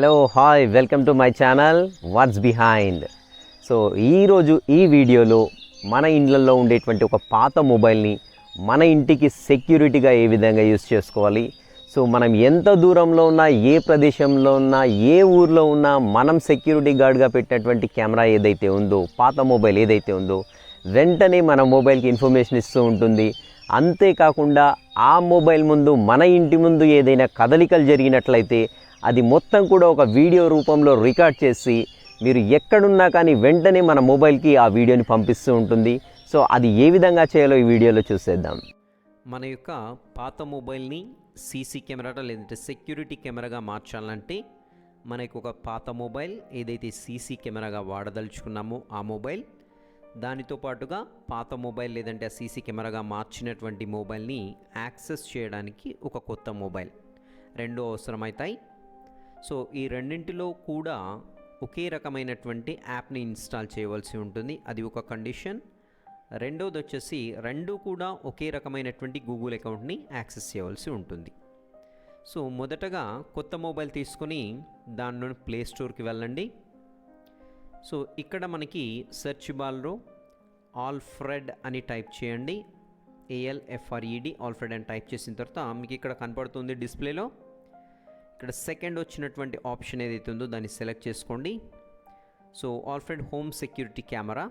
Hello hi welcome to my channel watts behind. So ఈరోజు ఈ వీడియోలో మన ఇండ్లలో ఉండేటువంటి ఒక పాత మొబైల్ని మన ఇంటికి సెక్యూరిటీగా ఏ విధంగా యూస్ చేసుకోవాలి, సో మనం ఎంత దూరంలో ఉన్నా, ఏ ప్రదేశంలో ఉన్నా, ఏ ఊర్లో ఉన్నా మనం సెక్యూరిటీ గార్డ్గా పెట్టినటువంటి కెమెరా ఏదైతే ఉందో, పాత మొబైల్ ఏదైతే ఉందో వెంటనే మన మొబైల్కి ఇన్ఫర్మేషన్ ఇస్తూ ఉంటుంది. అంతేకాకుండా ఆ మొబైల్ ముందు, మన ఇంటి ముందు ఏదైనా కదలికలు జరిగినట్లయితే అది మొత్తం కూడా ఒక వీడియో రూపంలో రికార్డ్ చేసి మీరు ఎక్కడున్నా కానీ వెంటనే మన మొబైల్కి ఆ వీడియోని పంపిస్తూ ఉంటుంది. సో అది ఏ విధంగా చేయాలో ఈ వీడియోలో చూసేద్దాం. మన యొక్క పాత మొబైల్ని సీసీ కెమెరా లేదంటే సెక్యూరిటీ కెమెరాగా మార్చాలంటే మనకు ఒక పాత మొబైల్ ఏదైతే సీసీ కెమెరాగా వాడదలుచుకున్నామో ఆ మొబైల్, దానితో పాటుగా పాత మొబైల్ లేదంటే ఆ సీసీ కెమెరాగా మార్చినటువంటి మొబైల్ని యాక్సెస్ చేయడానికి ఒక కొత్త మొబైల్ రెండు అవసరమవుతాయి. సో ఈ రెండింటిలో కూడా ఒకే రకమైనటువంటి యాప్ని ఇన్స్టాల్ చేయవలసి ఉంటుంది, అది ఒక కండిషన్. రెండోది వచ్చేసి రెండు కూడా ఒకే రకమైనటువంటి గూగుల్ అకౌంట్ని యాక్సెస్ చేయవలసి ఉంటుంది. సో మొదటగా కొత్త మొబైల్ తీసుకొని దానిలో ప్లే స్టోర్కి వెళ్ళండి. సో ఇక్కడ మనకి సెర్చ్ బార్లో ఆల్ఫ్రెడ్ అని టైప్ చేయండి, ALFRED ఆల్ఫ్రెడ్ అని టైప్ చేసిన తర్వాత మీకు ఇక్కడ కనపడుతుంది డిస్ప్లేలో. ఇక్కడ సెకండ్ వచ్చినటువంటి ఆప్షన్ ఏదైతే ఉందో దాన్ని సెలెక్ట్ చేసుకోండి. So Alfred home security camera.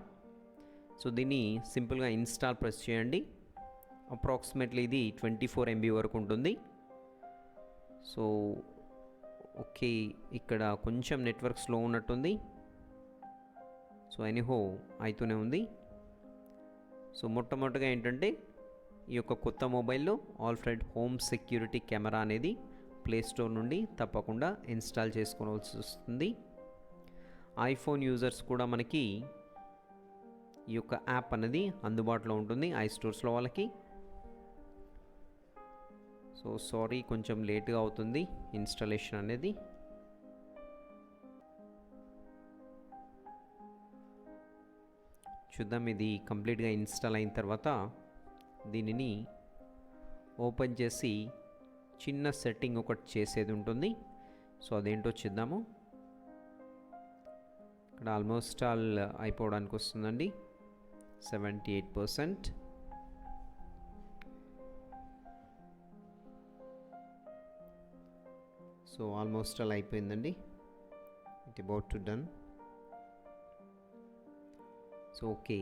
So దీన్ని సింపుల్గా ఇన్స్టాల్ ప్రెస్ చేయండి. అప్రాక్సిమేట్లీ ఇది 24 MB వరకు ఉంటుంది. సో ఓకే, ఇక్కడ కొంచెం నెట్వర్క్ స్లో ఉన్నట్టుంది. సో ఎనీహో అవుతూనే ఉంది. సో మొట్టమొదటిగా ఏంటంటే ఈ యొక్క కొత్త మొబైల్లో ఆల్ఫ్రెడ్ హోమ్ సెక్యూరిటీ కెమెరా అనేది ప్లే స్టోర్ నుండి తప్పకుండా ఇన్స్టాల్ చేసుకోవాల్సి వస్తుంది. ఐఫోన్ యూజర్స్ కూడా మనకి ఈ యొక్క యాప్ అనేది అందుబాటులో ఉంటుంది ఐస్టోర్స్లో వాళ్ళకి. సో సారీ, కొంచెం లేట్గా అవుతుంది ఇన్స్టాలేషన్ అనేది. చూద్దాం, ఇది కంప్లీట్గా ఇన్స్టాల్ అయిన తర్వాత దీనిని ఓపెన్ చేసి చిన్న సెట్టింగ్ ఒకటి చేసేది ఉంటుంది. సో అదేంటో చూద్దాము. ఇక్కడ ఆల్మోస్ట్ ఆల్ అయిపోవడానికి వస్తుందండి, 78%. సో ఆల్మోస్ట్ ఆల్ అయిపోయిందండి, it about to done. So okay,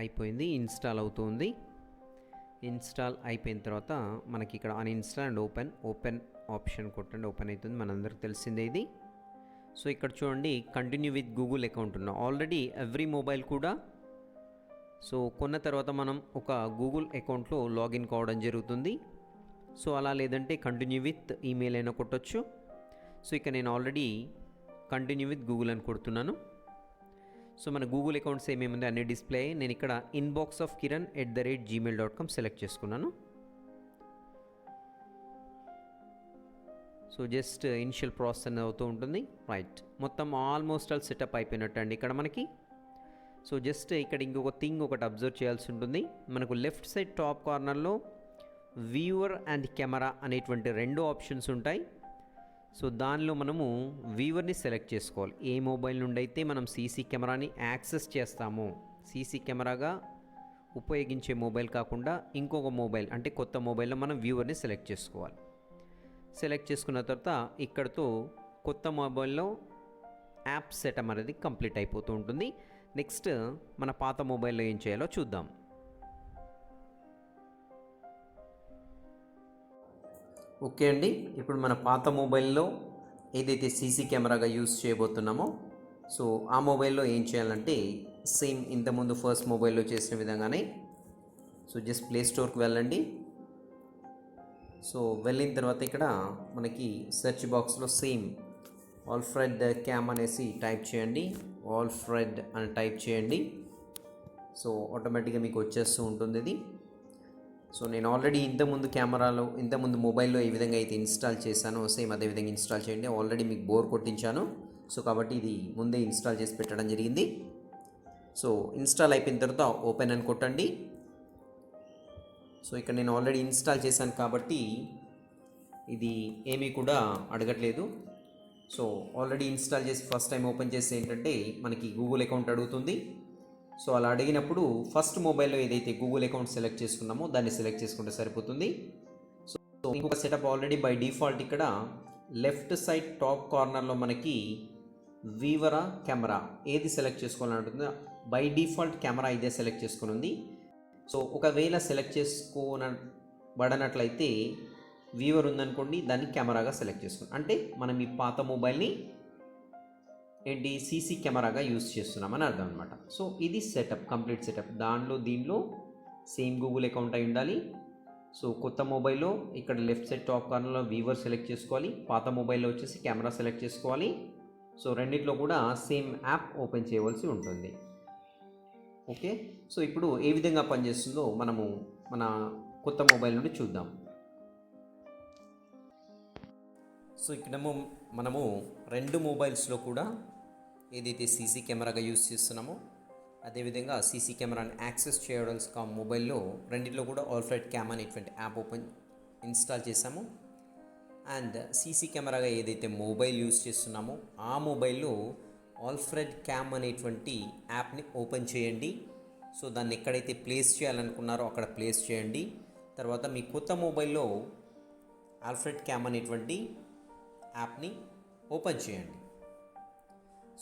అయిపోయింది, ఇన్స్టాల్ అవుతుంది. ఇన్స్టాల్ అయిపోయిన తర్వాత మనకి ఇక్కడ అన్ఇన్స్టాల్ అండ్ ఓపెన్ ఆప్షన్ కొట్టండి, ఓపెన్ అవుతుంది, మనందరికి తెలిసిందే ఇది. సో ఇక్కడ చూడండి, కంటిన్యూ విత్ గూగుల్ అకౌంట్ ఉన్న ఆల్రెడీ ఎవ్రీ మొబైల్ కూడా సో కొన్న తర్వాత మనం ఒక గూగుల్ అకౌంట్లో లాగిన్ కావడం జరుగుతుంది. సో అలా లేదంటే కంటిన్యూ విత్ ఈమెయిల్ అయినా కొట్టచ్చు. సో ఇక నేను ఆల్రెడీ కంటిన్యూ విత్ గూగుల్ అని కొడుతున్నాను. సో మన గూగుల్ అకౌంట్స్ ఏమేమి ఉంది అన్ని డిస్ప్లే. నేను ఇక్కడ inboxofkiran@gmail.com సెలెక్ట్ చేసుకున్నాను. సో జస్ట్ ఇనిషియల్ ప్రాసెస్ అనేది అవుతూ ఉంటుంది. రైట్, మొత్తం ఆల్మోస్ట్ ఆల్ సెటప్ అయిపోయినట్టు అండి ఇక్కడ మనకి. సో జస్ట్ ఇక్కడ ఇంకొక థింగ్ ఒకటి అబ్జర్వ్ చేయాల్సి ఉంటుంది. మనకు లెఫ్ట్ సైడ్ టాప్ కార్నర్లో వ్యూవర్ అండ్ కెమెరా అనేటువంటి రెండు ఆప్షన్స్ ఉంటాయి. సో దానిలో మనము వ్యూవర్ని సెలెక్ట్ చేసుకోవాలి. ఏ మొబైల్ నుండి అయితే మనం సీసీ కెమెరాని యాక్సెస్ చేస్తామో, సీసీ కెమెరాగా ఉపయోగించే మొబైల్ కాకుండా ఇంకొక మొబైల్ అంటే కొత్త మొబైల్లో మనం వ్యూవర్ని సెలెక్ట్ చేసుకోవాలి. సెలెక్ట్ చేసుకున్న తర్వాత ఇక్కడతో కొత్త మొబైల్లో యాప్ సెటప్ అనేది కంప్లీట్ అయిపోతూ ఉంటుంది. నెక్స్ట్ మన పాత మొబైల్లో ఏం చేయాలో చూద్దాం. ఓకే అండి, ఇప్పుడు మన పాత మొబైల్లో ఏదైతే సీసీ కెమెరాగా యూస్ చేయబోతున్నామో సో ఆ మొబైల్లో ఏం చేయాలంటే సేమ్ ఇంతకుముందు ఫస్ట్ మొబైల్లో చేసిన విధంగానే సో జస్ట్ ప్లే స్టోర్కి వెళ్ళండి. సో వెళ్ళిన తర్వాత ఇక్కడ మనకి సెర్చ్ బాక్స్లో సేమ్ ఆల్ఫ్రెడ్ క్యామ్ అనేసి టైప్ చేయండి, ఆల్ఫ్రెడ్ అని టైప్ చేయండి. సో ఆటోమేటిక్గా మీకు వచ్చేస్తూ ఉంటుంది ఇది. సో నేను ఆల్రెడీ ఇంతకుముందు మొబైల్లో ఏ విధంగా అయితే ఇన్స్టాల్ చేశానో సేమ్ అదే విధంగా ఇన్స్టాల్ చేయండి. ఆల్రెడీ మీకు బోర్ కొట్టించాను, సో కాబట్టి ఇది ముందే ఇన్స్టాల్ చేసి పెట్టడం జరిగింది. సో ఇన్స్టాల్ అయిపోయిన తర్వాత ఓపెన్ అని కొట్టండి. సో ఇక్కడ నేను ఆల్రెడీ ఇన్స్టాల్ చేశాను కాబట్టి ఇది ఏమీ కూడా అడగట్లేదు. సో ఆల్రెడీ ఇన్స్టాల్ చేసి ఫస్ట్ టైం ఓపెన్ చేస్తే ఏంటంటే మనకి గూగుల్ అకౌంట్ అడుగుతుంది. సో అలా అడిగినప్పుడు ఫస్ట్ మొబైల్లో ఏదైతే గూగుల్ అకౌంట్ సెలెక్ట్ చేసుకున్నామో దాన్ని సెలెక్ట్ చేసుకుంటే సరిపోతుంది. సో ఇంకొక సెటప్ ఆల్రెడీ బై డిఫాల్ట్ ఇక్కడ లెఫ్ట్ సైడ్ టాప్ కార్నర్లో మనకి వీవరా కెమెరా ఏది సెలెక్ట్ చేసుకోవాలని ఉంటుంది. బై డిఫాల్ట్ కెమెరా ఇదే సెలెక్ట్ చేసుకుని ఉంది. సో ఒకవేళ సెలెక్ట్ చేసుకోబడనట్లయితే వీవర్ ఉందనుకోండి, దాన్ని కెమెరాగా సెలెక్ట్ చేసుకోండి. అంటే మనం ఈ పాత మొబైల్ని ఏంటి సీసీ కెమెరాగా యూస్ చేస్తున్నామని అర్థం అనమాట. సో ఇది సెటప్, కంప్లీట్ సెటప్. దీనిలో సేమ్ గూగుల్ అకౌంట్ అయి ఉండాలి. సో కొత్త మొబైల్లో ఇక్కడ లెఫ్ట్ సైడ్ టాప్ కార్నర్లో వీవర్ సెలెక్ట్ చేసుకోవాలి, పాత మొబైల్లో వచ్చేసి కెమెరా సెలెక్ట్ చేసుకోవాలి. సో రెండిట్లో కూడా సేమ్ యాప్ ఓపెన్ చేయవలసి ఉంటుంది. ఓకే, సో ఇప్పుడు ఏ విధంగా పనిచేస్తుందో మనము మన కొత్త మొబైల్ నుండి చూద్దాం. సో ఇక్కడ మనము రెండు మొబైల్స్లో కూడా ఏదైతే సీసీ కెమెరాగా యూస్ చేస్తున్నామో అదేవిధంగా సీసీ కెమెరాని యాక్సెస్ చేయడానికి మొబైల్లో రెండిట్లో కూడా ఆల్ఫ్రెడ్ క్యామ్ అనేటువంటి యాప్ ఇన్స్టాల్ చేసాము. అండ్ సీసీ కెమెరాగా ఏదైతే మొబైల్ యూస్ చేస్తున్నామో ఆ మొబైల్లో ఆల్ఫ్రెడ్ క్యామ్ అనేటువంటి యాప్ని ఓపెన్ చేయండి. సో దాన్ని ఎక్కడైతే ప్లేస్ చేయాలనుకున్నారో అక్కడ ప్లేస్ చేయండి. తర్వాత మీ కొత్త మొబైల్లో ఆల్ఫ్రెడ్ క్యామ్ అనేటువంటి యాప్ని ఓపెన్ చేయండి.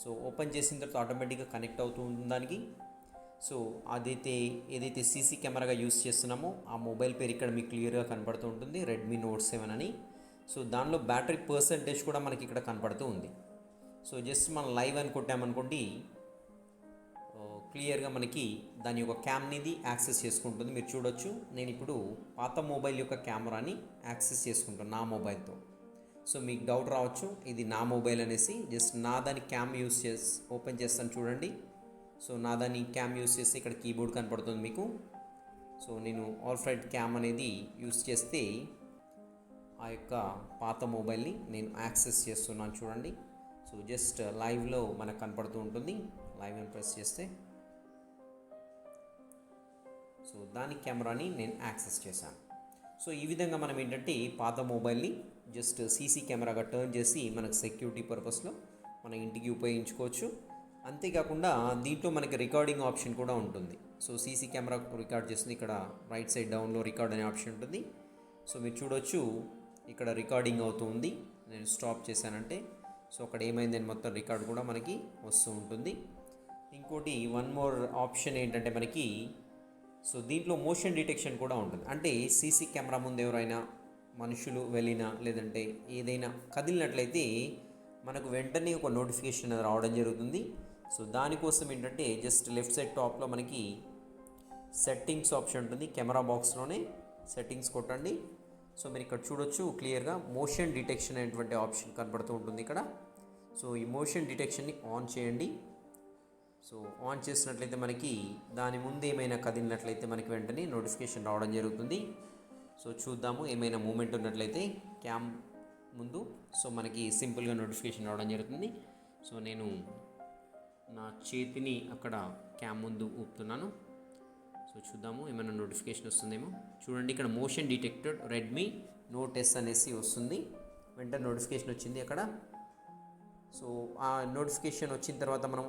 సో ఓపెన్ చేసిన తర్వాత ఆటోమేటిక్గా కనెక్ట్ అవుతుంది దానికి. సో ఏదైతే సీసీ కెమెరాగా యూస్ చేస్తున్నామో ఆ మొబైల్ పేరు ఇక్కడ మీకు క్లియర్గా కనపడుతూ ఉంటుంది, రెడ్మీ నోట్ 7 అని. సో దానిలో బ్యాటరీ పర్సంటేజ్ కూడా మనకి ఇక్కడ కనపడుతూ ఉంది. సో జస్ట్ మనం లైవ్ అని కొట్టామనుకోండి, క్లియర్గా మనకి దాని యొక్క క్యామ్నిది యాక్సెస్ చేసుకుంటుంది. మీరు చూడొచ్చు, నేను ఇప్పుడు పాత మొబైల్ యొక్క కెమెరాని యాక్సెస్ చేసుకుంటాను నా మొబైల్తో. సో మీకు డౌట్ రావచ్చు ఇది నా మొబైల్ అనేసి. జస్ట్ నా దాని క్యామ్ యూస్ చేసి ఓపెన్ చేస్తాను చూడండి. సో నా దాని క్యామ్ యూస్ చేస్తే ఇక్కడ కీబోర్డ్ కనపడుతుంది మీకు. సో నేను ఆల్ఫ్రెడ్ క్యామ్ అనేది యూస్ చేస్తే ఆ యొక్క పాత మొబైల్ని నేను యాక్సెస్ చేస్తున్నాను చూడండి. సో జస్ట్ లైవ్లో మనకు కనపడుతూ ఉంటుంది. లైవ్ అని ప్రెస్ చేస్తే సో దాని కెమెరాని నేను యాక్సెస్ చేశాను. సో ఈ విధంగా మనం ఏంటంటే పాత మొబైల్ని జస్ట్ సీసీ కెమెరాగా టర్న్ చేసి మనకు సెక్యూరిటీ పర్పస్లో మన ఇంటికి ఉపయోగించుకోవచ్చు. అంతేకాకుండా దీంట్లో మనకి రికార్డింగ్ ఆప్షన్ కూడా ఉంటుంది. సో సీసీ కెమెరా రికార్డ్ చేస్తుంది. ఇక్కడ రైట్ సైడ్ డౌన్లో రికార్డ్ అనే ఆప్షన్ ఉంటుంది. సో మీరు చూడొచ్చు ఇక్కడ రికార్డింగ్ అవుతుంది. నేను స్టాప్ చేశానంటే సో అక్కడ ఏమైందని మొత్తం రికార్డ్ కూడా మనకి వస్తూ ఉంటుంది. ఇంకోటి వన్ మోర్ ఆప్షన్ ఏంటంటే మనకి సో దీంట్లో మోషన్ డిటెక్షన్ కూడా ఉంటుంది. అంటే సీసీ కెమెరా ముందు ఎవరైనా మనుషులు వెళ్ళినా లేదంటే ఏదైనా కదిలినట్లయితే మనకు వెంటనే ఒక నోటిఫికేషన్ అనేది రావడం జరుగుతుంది. సో దానికోసం ఏంటంటే జస్ట్ లెఫ్ట్ సైడ్ టాప్లో మనకి సెట్టింగ్స్ ఆప్షన్ ఉంటుంది. కెమెరా బాక్స్లోనే సెట్టింగ్స్ కొట్టండి. సో మీరు ఇక్కడ చూడొచ్చు క్లియర్గా మోషన్ డిటెక్షన్ అనేటువంటి ఆప్షన్ కనపడుతూ ఉంటుంది ఇక్కడ. సో ఈ మోషన్ డిటెక్షన్ని ఆన్ చేయండి. సో ఆన్ చేసినట్లయితే మనకి దాని ముందు ఏమైనా కదిలినట్లయితే మనకి వెంటనే నోటిఫికేషన్ రావడం జరుగుతుంది. సో చూద్దాము, ఏమైనా మూమెంట్ ఉన్నట్లయితే క్యామ్ ముందు సో మనకి సింపుల్గా నోటిఫికేషన్ రావడం జరుగుతుంది. సో నేను నా చేతిని అక్కడ క్యామ్ ముందు ఊపుతున్నాను. సో చూద్దాము ఏమైనా నోటిఫికేషన్ వస్తుందేమో. చూడండి ఇక్కడ motion detected Redmi note S అనేసి వస్తుంది. వెంటనే నోటిఫికేషన్ వచ్చింది అక్కడ. సో ఆ నోటిఫికేషన్ వచ్చిన తర్వాత మనం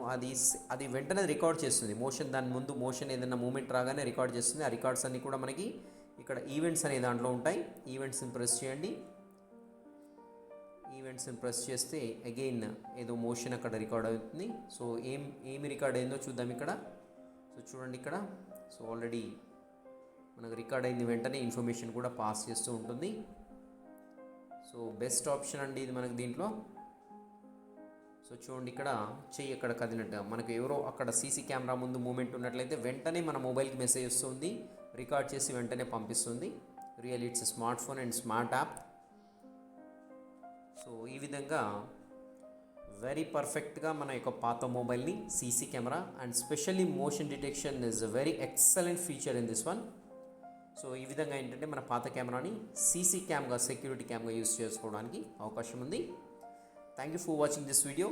అది వెంటనే రికార్డ్ చేస్తుంది. దాని ముందు మోషన్ ఏదైనా మూమెంట్ రాగానే రికార్డ్ చేస్తుంది. ఆ రికార్డ్స్ అన్నీ కూడా మనకి ఇక్కడ ఈవెంట్స్ అనే దాంట్లో ఉంటాయి. ఈవెంట్స్ని ప్రెస్ చేయండి. ఈవెంట్స్ని ప్రెస్ చేస్తే అగైన్ ఏదో మోషన్ అక్కడ రికార్డ్ అవుతుంది. సో ఏమి రికార్డ్ అయిందో చూద్దాం ఇక్కడ. సో చూడండి ఇక్కడ. సో ఆల్రెడీ మనకు రికార్డ్ అయింది. వెంటనే ఇన్ఫర్మేషన్ కూడా పాస్ చేస్తూ ఉంటుంది. సో బెస్ట్ ఆప్షన్ అండి ఇది మనకు దీంట్లో. సో చూడండి ఇక్కడ చెయ్యి అక్కడ కదిలినట్టు మనకు ఎవరో అక్కడ సీసీ కెమెరా ముందు మూమెంట్ ఉన్నట్లయితే వెంటనే మన మొబైల్కి మెసేజ్ వస్తుంది, రికార్డ్ చేసి వెంటనే పంపిస్తుంది. Real it's smart phone and smart app. So ఈ విధంగా వెరీ పర్ఫెక్ట్గా మన యొక్క పాత మొబైల్ని CC camera and specially motion detection is a very excellent feature in this one. So ఈ విధంగా ఏంటంటే మన పాత కెమెరాని సీసీ క్యామ్గా సెక్యూరిటీ క్యామ్గా యూస్ చేసుకోవడానికి అవకాశం ఉంది. Thank you for watching this video.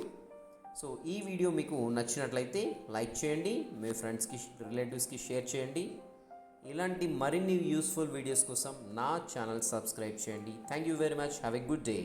So ఈ వీడియో మీకు నచ్చినట్లయితే లైక్ చేయండి, మీ ఫ్రెండ్స్కి రిలేటివ్స్కి షేర్ చేయండి. ఇలాంటి మరిన్ని యూస్ఫుల్ వీడియోస్ కోసం నా ఛానల్ సబ్స్క్రైబ్ చేయండి. Thank you very much. Have a good day.